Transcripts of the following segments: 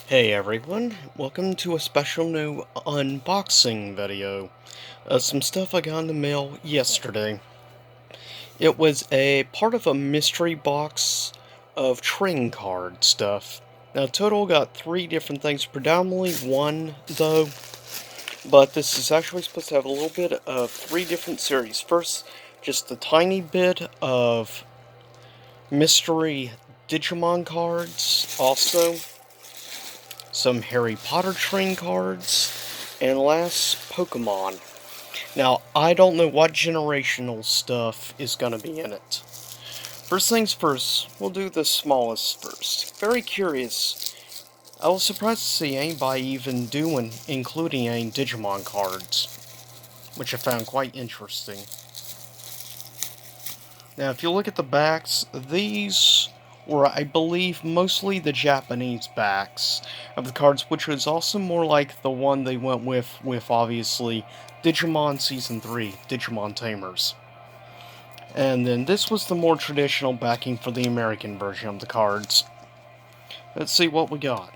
Hey everyone, welcome to a special new unboxing video. Some stuff I got in the mail yesterday. It was a part of a mystery box of trading card stuff. Now total got 3 different things, predominantly one though, but this is actually supposed to have a little bit of 3 different series. First, just a tiny bit of mystery Digimon cards, also some Harry Potter trading cards, and last, Pokemon. Now, I don't know what generational stuff is going to be in it. First things first, we'll do the smallest first. Very curious. I was surprised to see anybody even including any Digimon cards, which I found quite interesting. Now, if you look at the backs, these were, I believe, mostly the Japanese backs of the cards, which was also more like the one they went with obviously, Digimon Season 3, Digimon Tamers. And then this was the more traditional backing for the American version of the cards. Let's see what we got.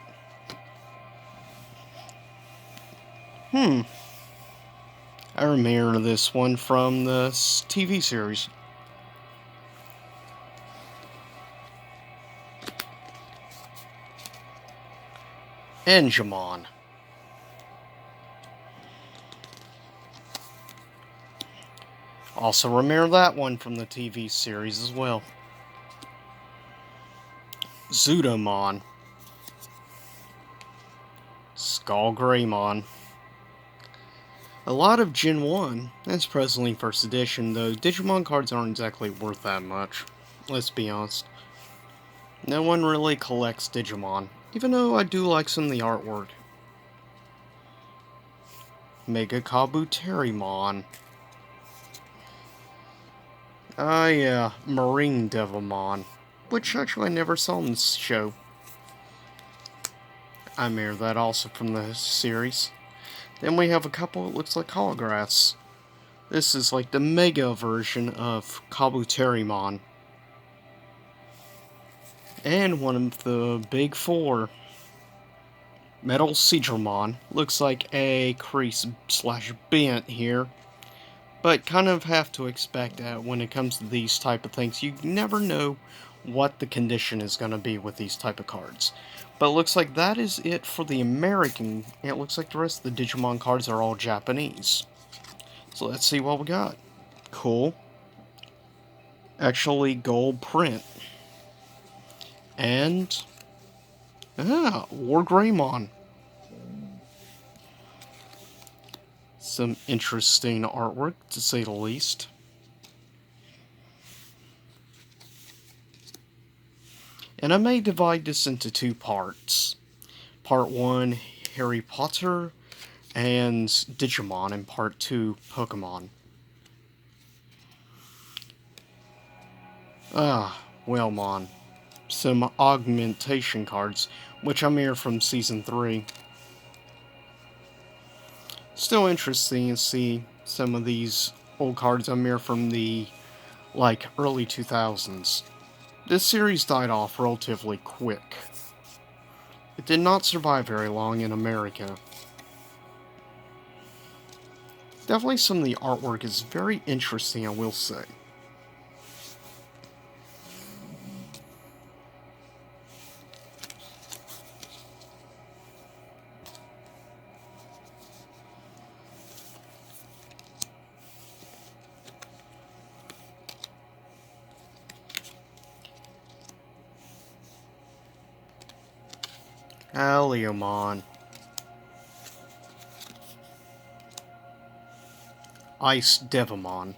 I remember this one from the TV series. Digimon. Also remember that one from the TV series as well. Zudomon. Skullgreymon. A lot of Gen 1, that's presently first edition, though Digimon cards aren't exactly worth that much. Let's be honest. No one really collects Digimon, even though I do like some of the artwork. Mega Kabuterimon. Ah yeah, Marine Devilmon, which actually I never saw in this show. I mirror that also from the series. Then we have a couple, it looks like holographs. This is like the mega version of Kabuterimon. And one of the big four, Metal Seedramon. Looks like a crease slash bent here. But kind of have to expect that when it comes to these type of things. You never know what the condition is going to be with these type of cards. But it looks like that is it for the American. And it looks like the rest of the Digimon cards are all Japanese. So let's see what we got. Cool. Actually, gold print. And War Greymon. Some interesting artwork, to say the least. And I may divide this into 2 parts. Part 1, Harry Potter and Digimon, and Part 2, Pokemon. Wellmon. Some augmentation cards, which I'm here from Season 3. Still interesting to see some of these old cards I'm here from the, early 2000s. This series died off relatively quick. It did not survive very long in America. Definitely some of the artwork is very interesting, I will say. Aliomon. Ice Devamon.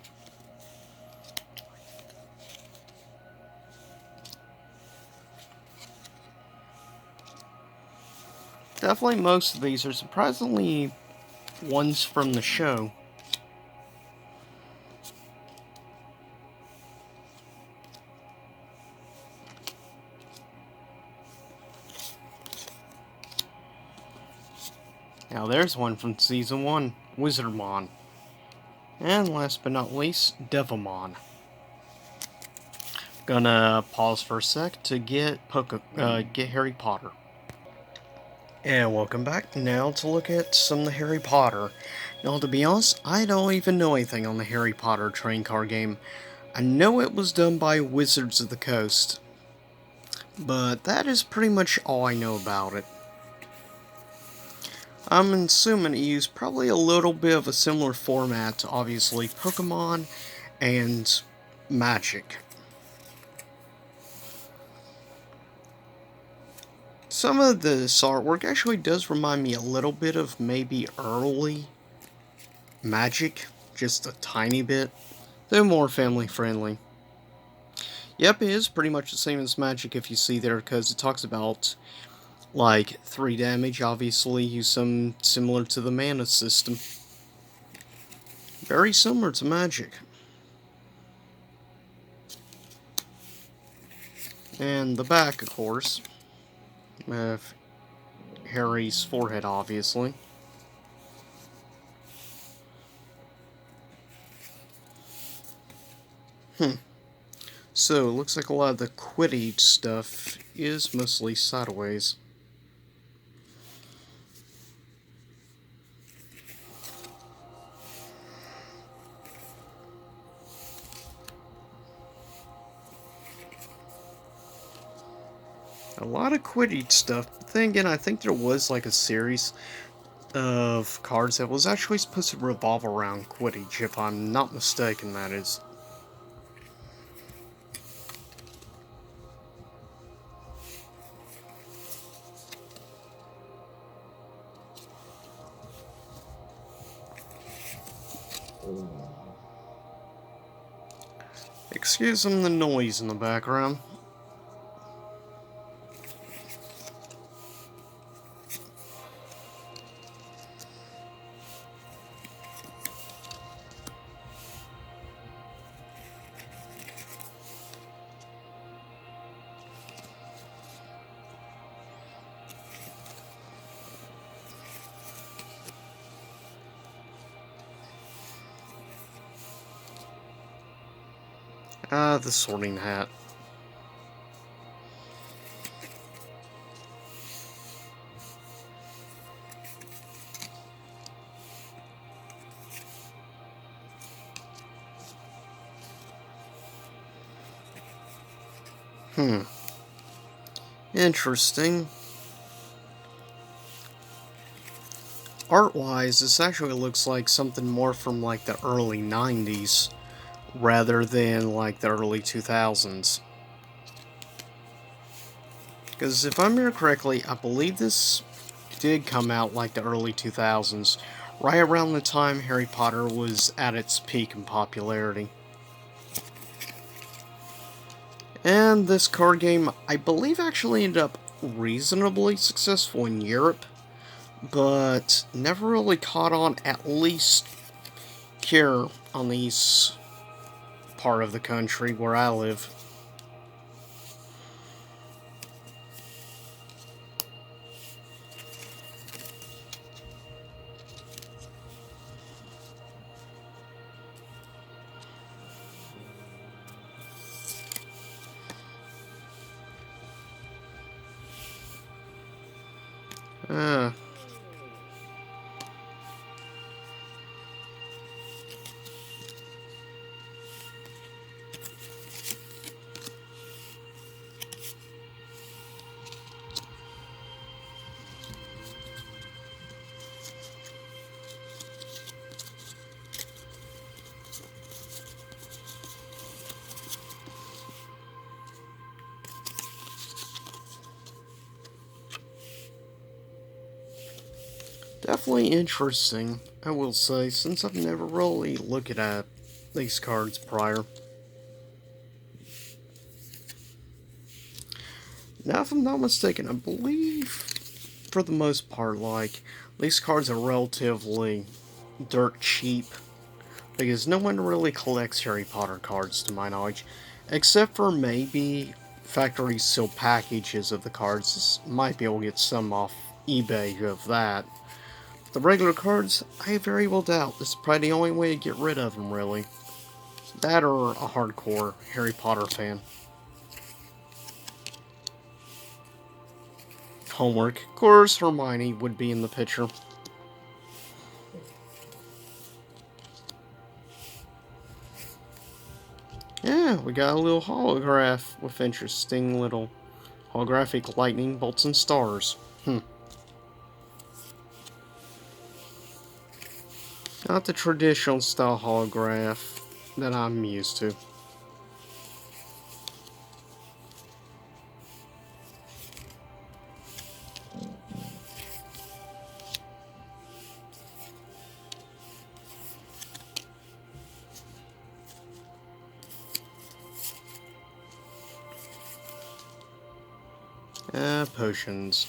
Definitely most of these are surprisingly ones from the show. Now there's one from Season 1, Wizardmon. And last but not least, Devilmon. Gonna pause for a sec to get Harry Potter. And welcome back now to look at some of the Harry Potter. Now, to be honest, I don't even know anything on the Harry Potter trading card game. I know it was done by Wizards of the Coast, but that is pretty much all I know about it. I'm assuming it used probably a little bit of a similar format to obviously Pokemon and Magic. Some of this artwork actually does remind me a little bit of maybe early Magic, just a tiny bit. They're more family friendly. Yep, it is pretty much the same as Magic if you see there, because it talks about, like, 3 damage, obviously, use some similar to the mana system. Very similar to Magic. And the back, of course, of Harry's forehead, obviously. So, it looks like a lot of the Quidditch stuff is mostly sideways. A lot of Quidditch stuff. But then again, I think there was like a series of cards that was actually supposed to revolve around Quidditch, if I'm not mistaken, that is. Excuse the noise in the background. Ah, the sorting hat. Interesting. Art-wise, this actually looks like something more from like the early 90s, rather than like the early 2000s. Because if I remember correctly, I believe this did come out like the early 2000s, right around the time Harry Potter was at its peak in popularity. And this card game, I believe, actually ended up reasonably successful in Europe, but never really caught on, at least here on the east part of the country where I live. Uh, Definitely interesting, I will say, since I've never really looked at these cards prior. Now, if I'm not mistaken, I believe, for the most part, like, these cards are relatively dirt cheap, because no one really collects Harry Potter cards, to my knowledge, except for maybe factory sealed packages of the cards. Might be able to get some off eBay of that. The regular cards, I very well doubt. This is probably the only way to get rid of them, really. That or a hardcore Harry Potter fan. homework. Of course, Hermione would be in the picture. Yeah, we got a little holograph with interesting little holographic lightning bolts and stars. Not the traditional style holograph that I'm used to. Potions.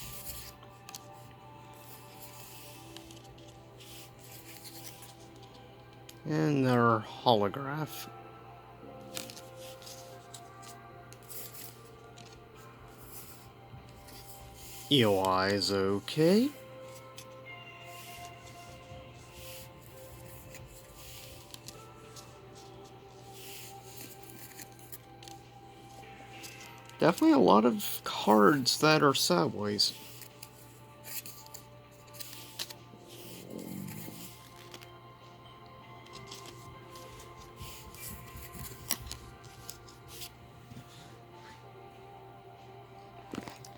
And their holograph. EOI is okay. Definitely a lot of cards that are sideways.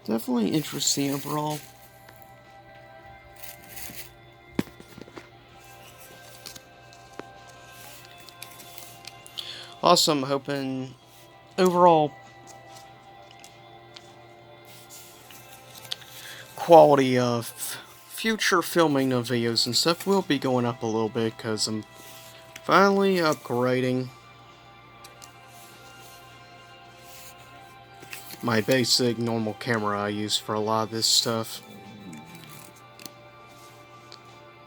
Definitely interesting overall. Also, I'm hoping overall quality of future filming of videos and stuff will be going up a little bit because I'm finally upgrading my basic normal camera I use for a lot of this stuff.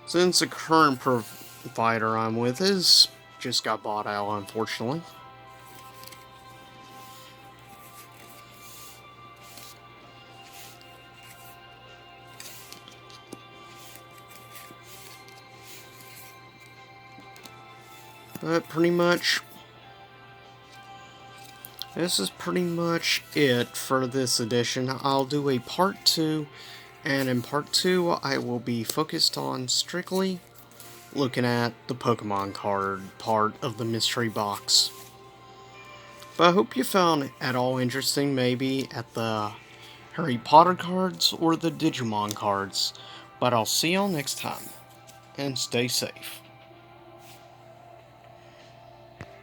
Since the current provider I'm with is just got bought out, unfortunately. But pretty much, this is pretty much it for this edition. I'll do a part 2, and in part 2 I will be focused on strictly looking at the Pokemon card part of the mystery box. But I hope you found it at all interesting, maybe at the Harry Potter cards or the Digimon cards. But I'll see y'all next time, and stay safe.